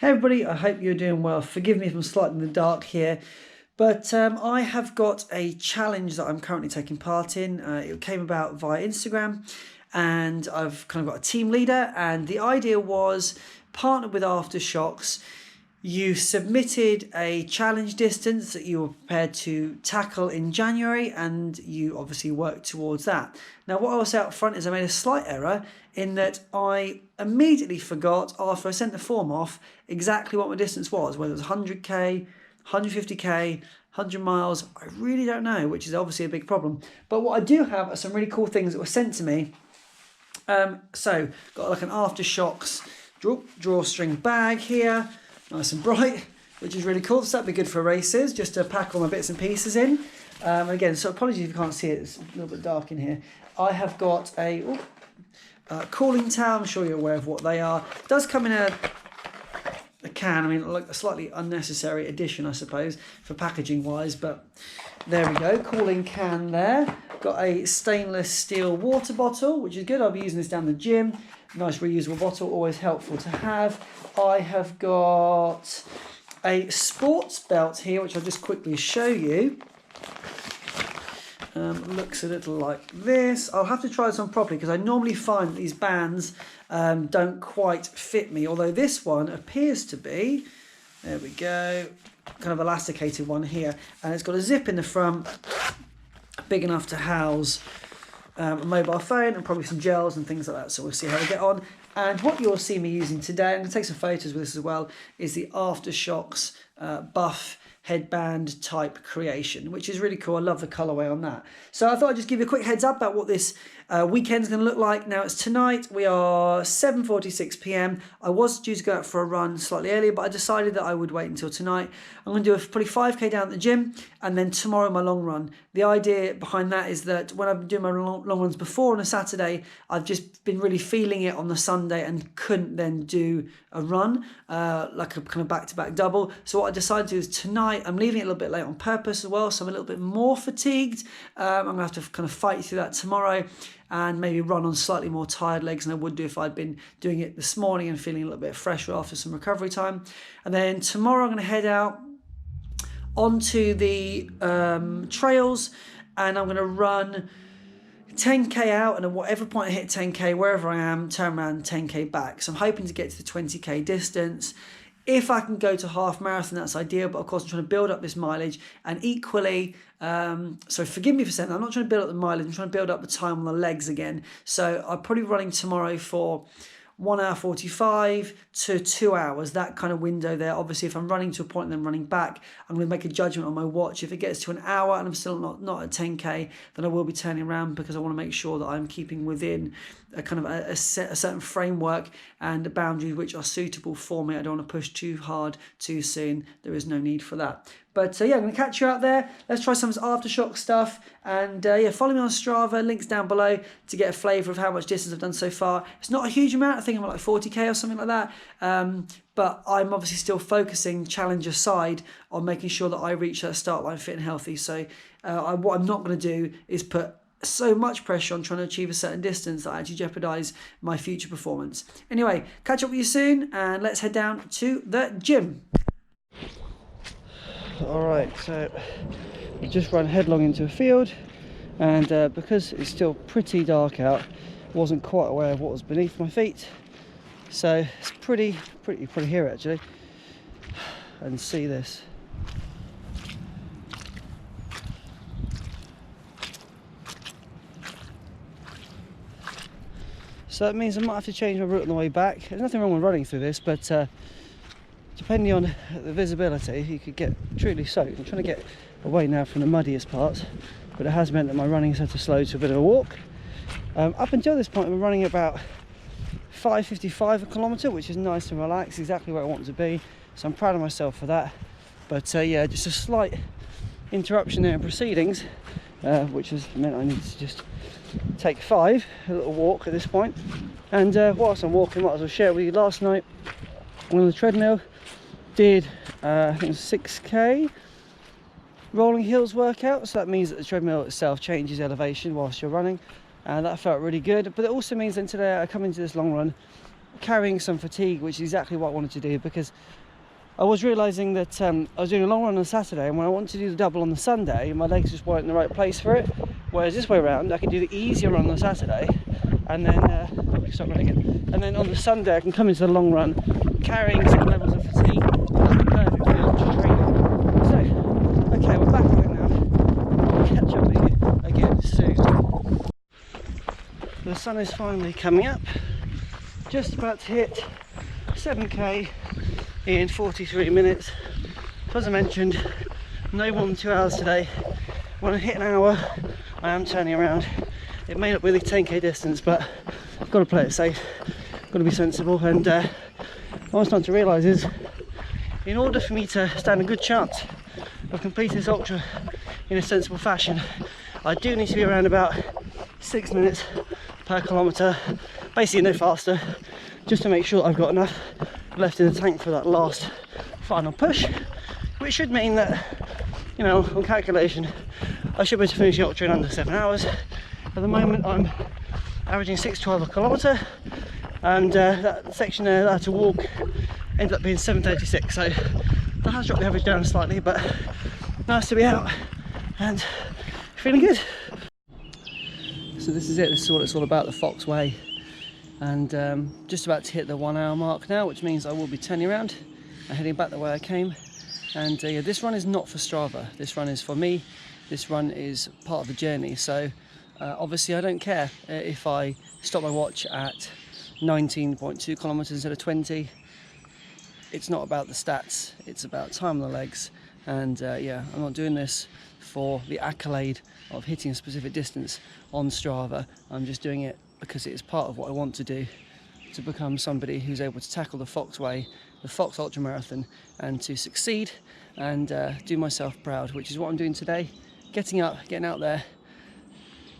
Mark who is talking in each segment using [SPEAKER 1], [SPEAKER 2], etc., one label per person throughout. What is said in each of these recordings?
[SPEAKER 1] Hey everybody, I hope you're doing well. Forgive me if I'm slightly in the dark here, but I have got a challenge that I'm currently taking part in. It came about via Instagram, and I've kind of got a team leader, and the idea was partnered with Aftershockz. You submitted a challenge distance that you were prepared to tackle in January, and you obviously worked towards that. Now, what I will say up front is I made a slight error in that I immediately forgot, after I sent the form off, exactly what my distance was, whether it was 100k, 150k, 100 miles. I really don't know, which is obviously a big problem. But what I do have are some really cool things that were sent to me. So, got like an Aftershockz drawstring bag here. Nice and bright, which is really cool. So that'd be good for races, just to pack all my bits and pieces in. Again, so apologies if you can't see it, it's a little bit dark in here. I have got a cooling towel. I'm sure you're aware of what they are. It does come in a can. I mean, like a slightly unnecessary addition, I suppose, for packaging wise, but there we go. Cooling can there. Got a stainless steel water bottle, which is good. I'll be using this down the gym. Nice reusable bottle, always helpful to have. I have got a sports belt here, which I'll just quickly show you. Looks a little like this. I'll have to try this on properly because I normally find that these bands don't quite fit me, although this one appears to be, there we go, kind of elasticated one here, and it's got a zip in the front, big enough to house a mobile phone and probably some gels and things like that, so we'll see how we get on. And what you'll see me using today, I'm going to take some photos with this as well, is the Aftershockz buff headband type creation, which is really cool. I love the colorway on that. So I thought I'd just give you a quick heads up about what this weekend's going to look like. Now it's tonight. We are 7:46 p.m. I was due to go out for a run slightly earlier, but I decided that I would wait until tonight. I'm going to do probably 5k down at the gym, and then tomorrow my long run. The idea behind that is that when I've been doing my long runs before on a Saturday, I've just been really feeling it on the Sunday and couldn't then do a run, like a kind of back-to-back double. So what I decided to do is tonight, I'm leaving it a little bit late on purpose as well, so I'm a little bit more fatigued. I'm going to have to kind of fight through that tomorrow and maybe run on slightly more tired legs than I would do if I'd been doing it this morning and feeling a little bit fresher after some recovery time. And then tomorrow I'm going to head out onto the trails, and I'm going to run 10k out, and at whatever point I hit 10k, wherever I am, turn around 10k back. So I'm hoping to get to the 20k distance. If I can go to half marathon, that's ideal, but of course I'm trying to build up this mileage, and equally, so forgive me for saying that, I'm not trying to build up the mileage, I'm trying to build up the time on the legs again. So I'm probably running tomorrow for 1 hour 45 to 2 hours, that kind of window there. Obviously, if I'm running to a point and then running back, I'm going to make a judgment on my watch. If it gets to an hour and I'm still not at 10k, then I will be turning around, because I want to make sure that I'm keeping within a kind of a certain framework and boundaries which are suitable for me. I don't want to push too hard too soon. There is no need for that. But yeah, I'm going to catch you out there. Let's try some Aftershockz stuff. And yeah, follow me on Strava, links down below to get a flavour of how much distance I've done so far. It's not a huge amount. I think I'm at like 40k or something like that. But I'm obviously still focusing, challenge aside, on making sure that I reach that start line fit and healthy. So what I'm not going to do is put so much pressure on trying to achieve a certain distance that I actually jeopardise my future performance. Anyway, catch up with you soon, and let's head down to the gym. Alright, so we just run headlong into a field, and because it's still pretty dark out, I wasn't quite aware of what was beneath my feet, so it's pretty here actually, and see this. So that means I might have to change my route on the way back. There's nothing wrong with running through this, but depending on the visibility, you could get truly soaked. I'm trying to get away now from the muddiest parts, but it has meant that my running has had to slow to a bit of a walk. Up until this point, I'm running about 5:55 a kilometre, which is nice and relaxed, exactly where I want to be. So I'm proud of myself for that. But yeah, just a slight interruption there in proceedings, which has meant I need to just take a little walk at this point. And whilst I'm walking, I might as well share with you. Last night on the treadmill, did I think it was 6k rolling hills workout. So that means that the treadmill itself changes elevation whilst you're running, and that felt really good. But it also means then today I come into this long run carrying some fatigue, which is exactly what I wanted to do, because I was realising that I was doing a long run on Saturday, and when I wanted to do the double on the Sunday, my legs just weren't in the right place for it. Whereas this way around, I can do the easier run on the Saturday, and then stop running again. And then on the Sunday, I can come into the long run carrying some levels of fatigue. Perfect for the ultra training. So, okay, we're back on it now. I'll catch up with you again soon. The sun is finally coming up. Just about to hit 7k in 43 minutes. As I mentioned, no more than 2 hours today. When I hit an hour, I am turning around. It may not be the 10k distance, but I've got to play it safe, got to be sensible. And what I'm starting to realise is, in order for me to stand a good chance of completing this ultra in a sensible fashion, I do need to be around about 6 minutes per kilometre, basically no faster, just to make sure I've got enough left in the tank for that last final push, which should mean that, you know, on calculation, I should be able to finish the ultra in under 7 hours. At the moment, I'm averaging 6:12 a kilometre, and that section there that I had to walk ended up being 7:36, so that has dropped the average down slightly, but nice to be out and feeling good. So this is it, this is what it's all about, the Fox Way. And just about to hit the 1 hour mark now, which means I will be turning around and heading back the way I came. And yeah, this run is not for Strava, this run is for me, this run is part of the journey. So obviously I don't care if I stop my watch at 19.2 kilometers instead of 20. It's not about the stats, it's about time on the legs. And yeah, I'm not doing this for the accolade of hitting a specific distance on Strava. I'm just doing it because it is part of what I want to do, to become somebody who's able to tackle the Fox Way, the Fox Ultra Marathon, and to succeed and do myself proud, which is what I'm doing today. Getting up, getting out there,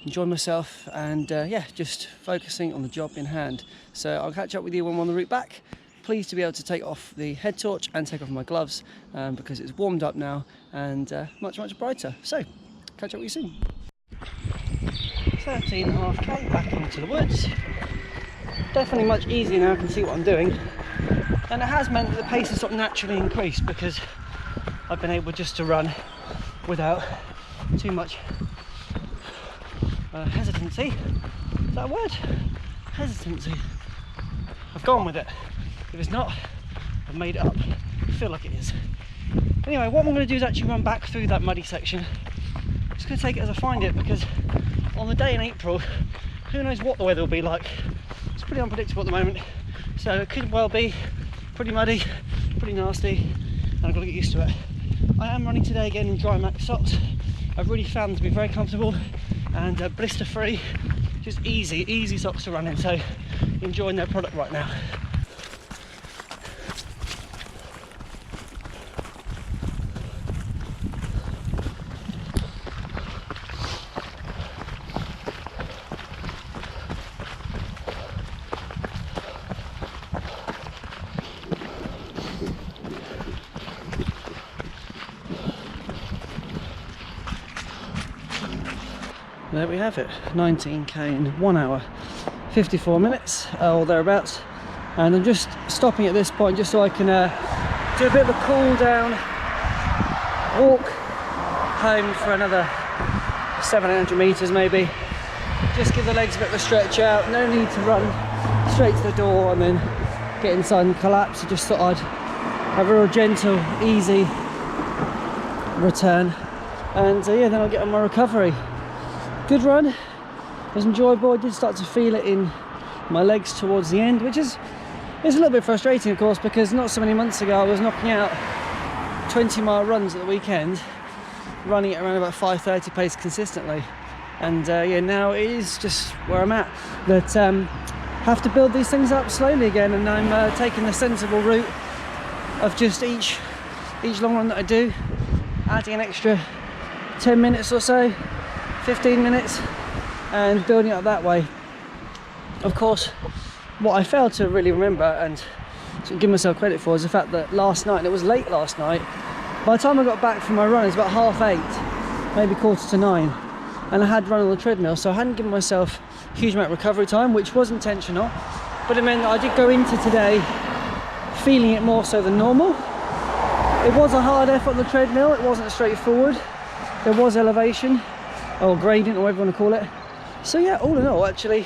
[SPEAKER 1] enjoying myself, and yeah, just focusing on the job in hand. So I'll catch up with you when I'm on the route back. Pleased to be able to take off the head torch and take off my gloves because it's warmed up now and much brighter. So catch up with you soon. 13.5k back into the woods. Definitely much easier now, I can see what I'm doing, and it has meant that the pace has sort of naturally increased because I've been able just to run without too much hesitancy. Is that a word? Hesitancy. I've gone with it. If it's not, I've made it up. I feel like it is. Anyway, what I'm going to do is actually run back through that muddy section. I'm just going to take it as I find it, because on the day in April, who knows what the weather will be like. It's pretty unpredictable at the moment, so it could well be pretty muddy, pretty nasty, and I've got to get used to it. I am running today again in dry max socks. I've really found them to be very comfortable and blister free, just easy socks to run in, so enjoying their product right now. There we have it, 19k in 1 hour 54 minutes or thereabouts, and I'm just stopping at this point just so I can do a bit of a cool down, walk home for another 700 meters maybe, just give the legs a bit of a stretch out. No need to run straight to the door and then get inside and collapse. I just thought I'd have a real gentle, easy return, and yeah, then I'll get on my recovery. Good run, it was enjoyable. I did start to feel it in my legs towards the end, which is a little bit frustrating, of course, because not so many months ago I was knocking out 20-mile runs at the weekend, running at around about 5:30 pace consistently, and yeah, now it is just where I'm at, that have to build these things up slowly again, and I'm taking the sensible route of just each long run that I do, adding an extra 10 minutes or so, 15 minutes, and building up that way. Of course, what I failed to really remember and to give myself credit for is the fact that last night, and it was late last night, by the time I got back from my run, it was about 8:30, maybe 8:45, and I had run on the treadmill, so I hadn't given myself a huge amount of recovery time, which was intentional. but it meant that I did go into today feeling it more so than normal. It was a hard effort on the treadmill, it wasn't straightforward. There was elevation, or gradient, or whatever you want to call it. So yeah, all in all, actually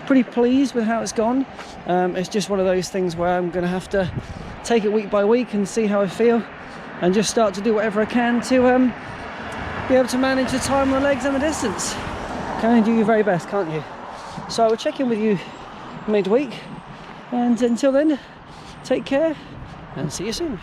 [SPEAKER 1] pretty pleased with how it's gone. It's just one of those things where I'm going to have to take it week by week and see how I feel, and just start to do whatever I can to be able to manage the time on the legs and the distance. Can only do your very best, can't you? So I will check in with you midweek, and until then, take care and see you soon.